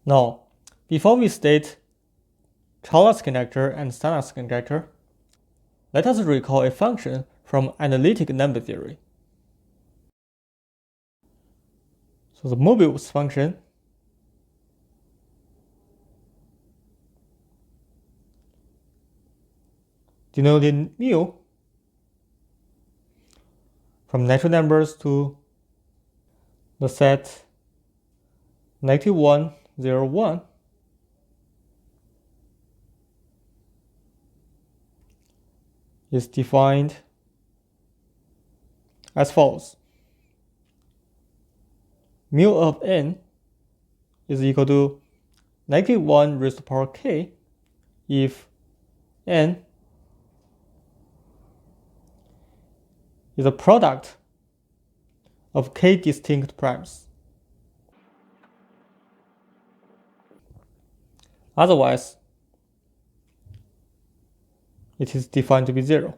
Now, before we state Chowla's conjecture and Sarnak's conjecture, let us recall a function from analytic number theory. So the Mobius function denoted mu from natural numbers to the set -1, 0, 1 is defined as follows. Mu of n is equal to -1 raised to the power k if n is a product of k distinct primes. Otherwise, it is defined to be 0.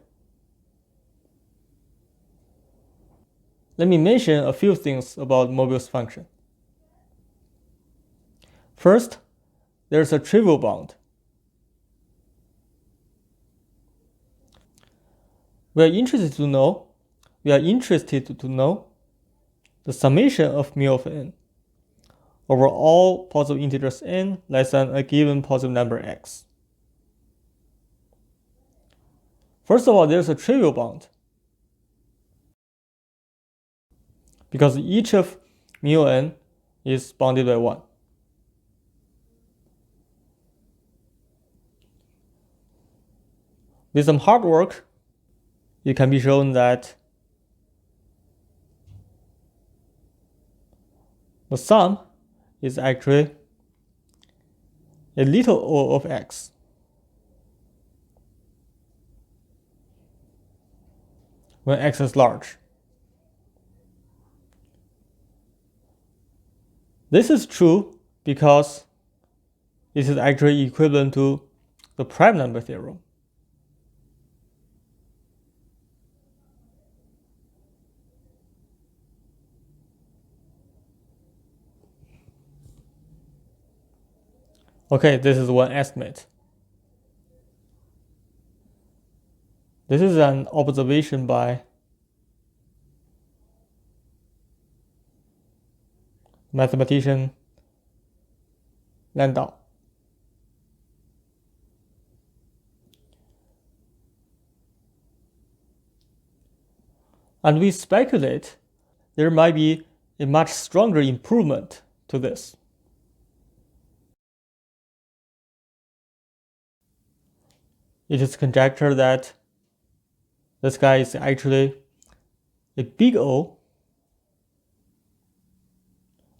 Let me mention a few things about Mobius function. First, there's a trivial bound. We are interested to know the summation of mu of n over all positive integers n less than a given positive number x. First of all, there's a trivial bound because each of mu n is bounded by 1. With some hard work, it can be shown that the sum is actually a little o of x. When x is large. This is true because it is actually equivalent to the prime number theorem. Okay, this is one estimate. This is an observation by mathematician Landau. And we speculate there might be a much stronger improvement to this. It is conjectured that this guy is actually a big O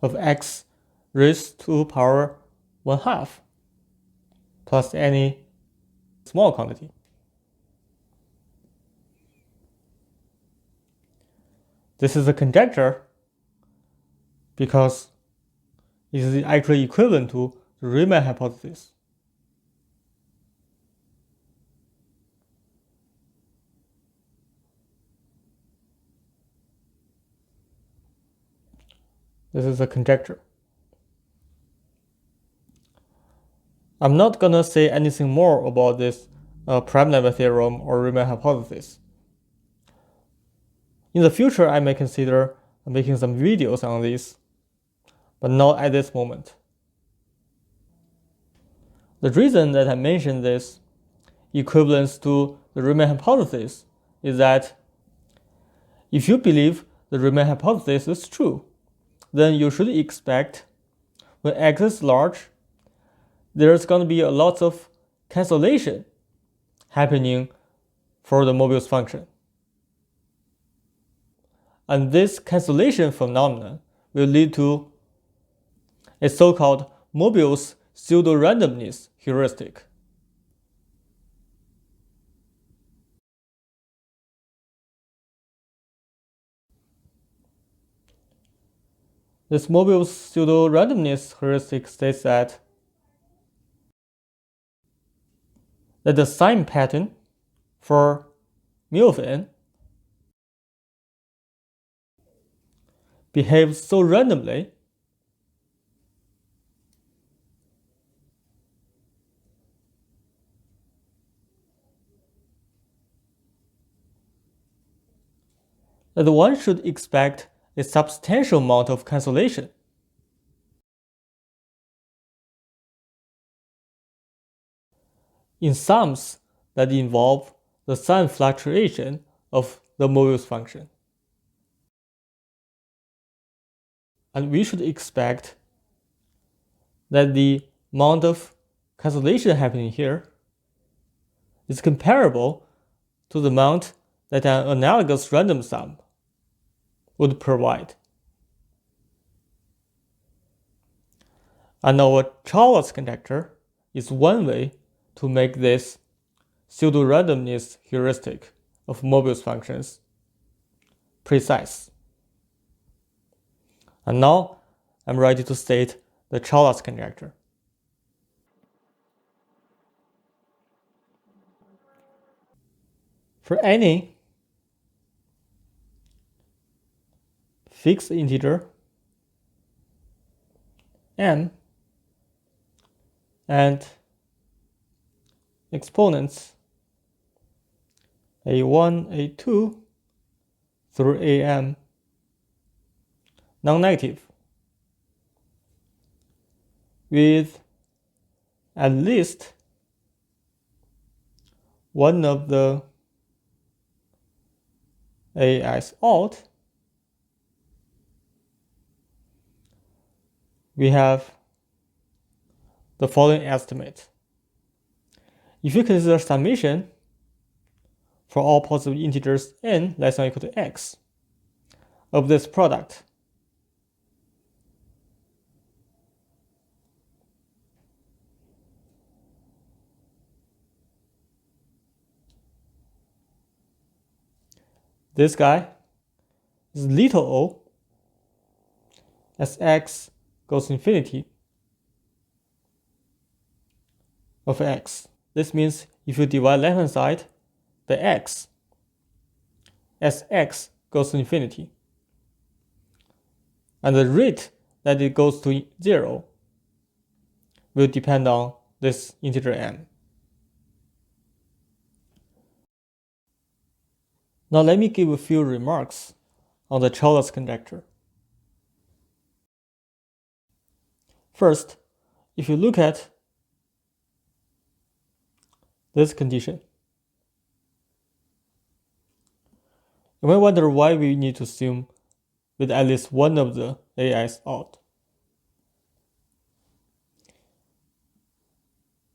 of x raised to power 1/2 plus any small quantity. This is a conjecture because it is actually equivalent to the Riemann hypothesis. This is a conjecture. I'm not going to say anything more about this prime number theorem or Riemann hypothesis. In the future, I may consider making some videos on this, but not at this moment. The reason that I mentioned this equivalence to the Riemann hypothesis is that if you believe the Riemann hypothesis is true, then you should expect when x is large, there's going to be a lot of cancellation happening for the Mobius function. And this cancellation phenomenon will lead to a so-called Mobius pseudo-randomness heuristic. This Mobius pseudo-randomness heuristic states that the sign pattern for mu of n behaves so randomly that one should expect a substantial amount of cancellation. In sums that involve the sign fluctuation of the Mobius function. And we should expect that the amount of cancellation happening here is comparable to the amount that an analogous random sum would provide. And our Chowla's conjecture is one way to make this pseudo-randomness heuristic of Mobius functions precise. And now I'm ready to state the Chowla's conjecture. For any fixed integer m and exponents a1, a2 through am non-negative with at least one of the as odd, we have the following estimate. If you consider summation for all possible integers n less than or equal to x of this product, this guy is little o as x goes to infinity of x. This means if you divide left hand side, the x as x goes to infinity, and the rate that it goes to 0 will depend on this integer m. Now let me give a few remarks on the Chowla's conjecture. First, if you look at this condition, you may wonder why we need to assume with at least one of the as odd.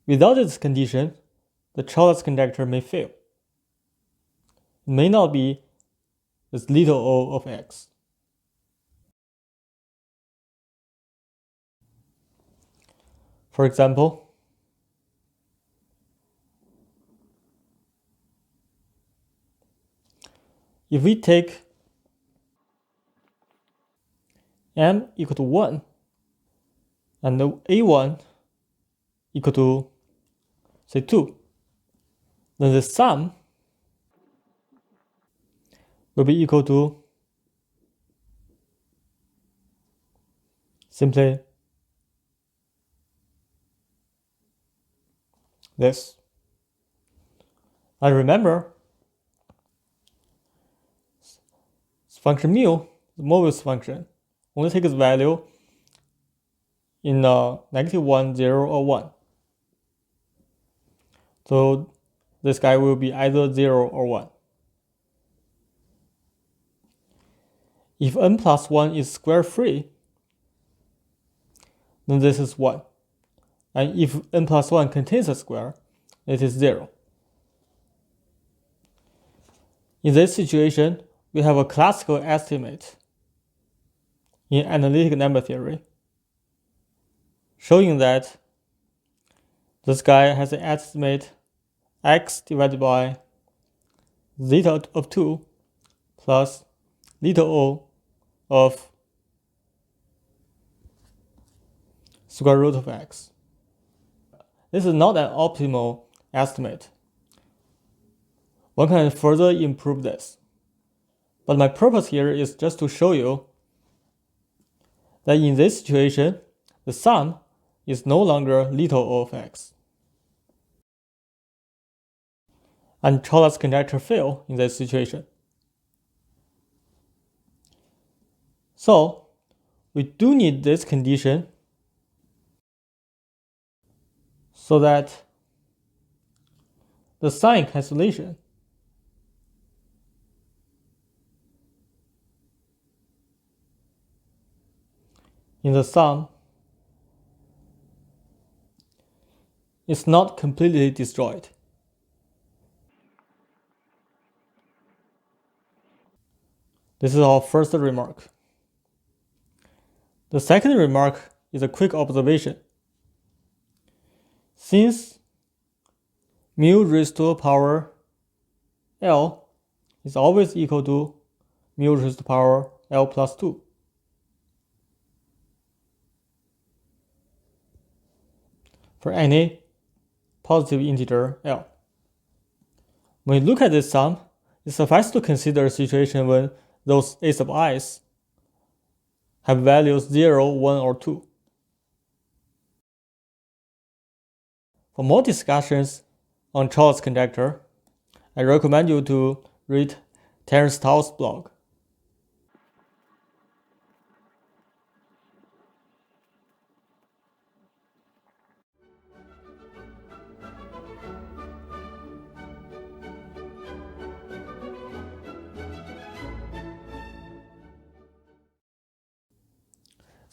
Without this condition, the Chowla's conjecture may fail. It may not be this little o of x. For example, if we take m equal to 1 and the a1 equal to, say, 2, then the sum will be equal to simply this. And remember, function mu, the Mobius function, only takes value in -1, 0, or 1. So this guy will be either 0 or 1. If n plus 1 is square free, then this is 1. And if n plus 1 contains a square, it is 0. In this situation, we have a classical estimate in analytic number theory, showing that this guy has an estimate x divided by zeta of 2 plus little o of square root of x. This is not an optimal estimate. One can further improve this. But my purpose here is just to show you that in this situation, the sum is no longer little o of x. And Chowla's conjecture fail in this situation. So we do need this condition so that the sign cancellation in the sum is not completely destroyed. This is our first remark. The second remark is a quick observation. Since mu raised to the power L is always equal to mu raised to the power L plus 2, for any positive integer L. When you look at this sum, it suffices to consider a situation when those a sub i's have values 0, 1, or 2. For more discussions on Chowla's conjecture, I recommend you to read Terence Tao's blog.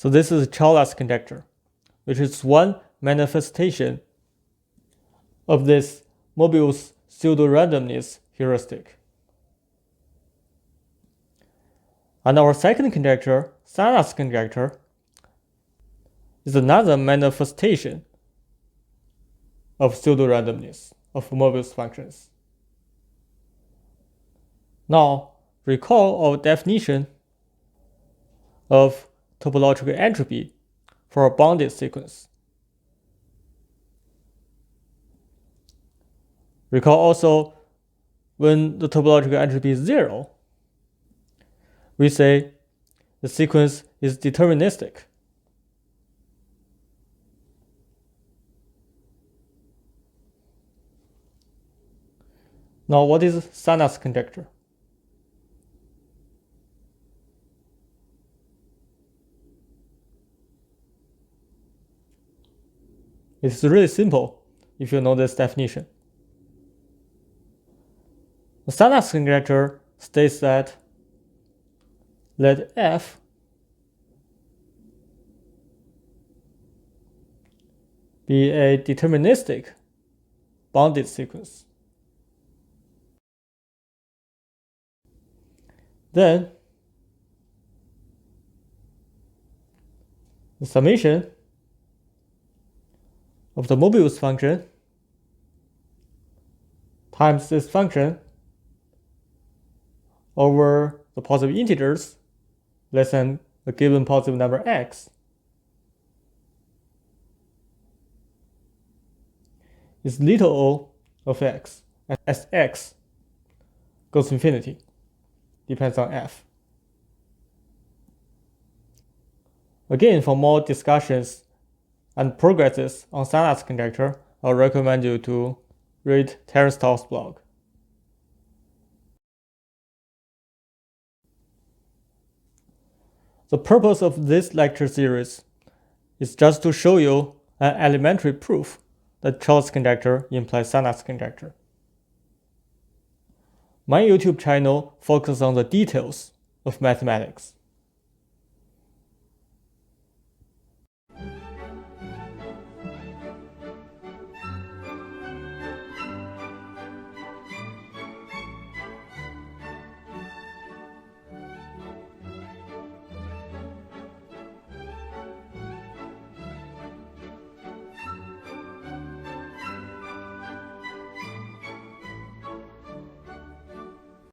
So this is Chowla's conjecture, which is one manifestation of this Mobius pseudo-randomness heuristic. And our second conjecture, Sarnak's conjecture, is another manifestation of pseudo-randomness of Mobius functions. Now, recall our definition of topological entropy for a bounded sequence. Recall also when the topological entropy is 0, we say the sequence is deterministic. Now, what is Sarnak's conjecture? It's really simple if you know this definition. The Sarnak's conjecture states that let F be a deterministic bounded sequence. Then the summation of the Mobius function times this function over the positive integers less than a given positive number x is little o of x as x goes to infinity, depends on f. Again, for more discussions and progresses on Sarnak's conjecture, I would recommend you to read Terence Tao's blog. The purpose of this lecture series is just to show you an elementary proof that Chowla's conjecture implies Sarnak's conjecture. My YouTube channel focuses on the details of mathematics.